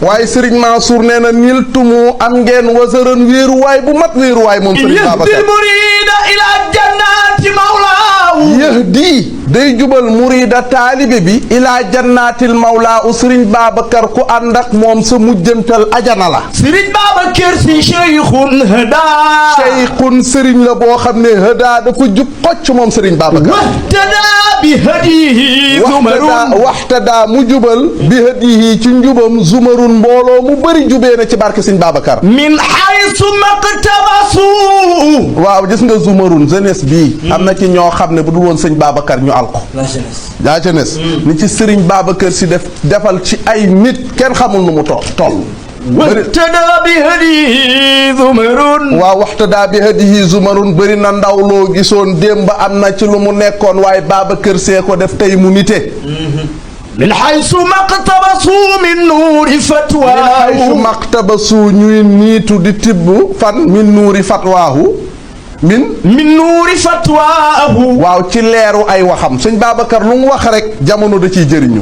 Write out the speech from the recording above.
waaye Serigne Mansour nee na nil tumu am ngeen wasaran wéeruwaay bu mat wéeruwaay moom Serigne Babacar yahdi day jubal murida taalibe bi ilaa jannaatil mawlaa u Serigne Babacar ku ànd ak moom sa mujjantal ajana la. Serigne Babacar si cheikhun hada. cheikhun Serigne la boo xam ne hada dafa jub xocc moom Serigne Babacar. waxtada bi hadihi zumarun. waxtada mu jubal bi hadihi ci njubam zumarun mbooloo mu bëri jubee na ci barke Serigne Babacar. min haysu maqtabasu. waaw gis nga zumarun jeunesse bii. am na ci ñoo xam ne bu dul woon Serigne Babacar ñu alko la jeunesse ni ci Serigne Babacar si defal ci ay nit kenn xamul nu mu toll waxtada bi hadihi zumarun. waaw waxtada bi hadihi zumarun bëri na ndaw loo gisoon démb am na ci lu mu nekkoon waaye Babacar see ko def tey mu nite min haysu maqtabasu min nuuri fatwaahu. min haysu maqtabasu ñuy niitu di tibb fan min nuuri fatwaahu min nuuri fatwaahu. waaw ci leeru ay waxam Sëñ Babacar lu mu wax rek jamono da ciy jëriñu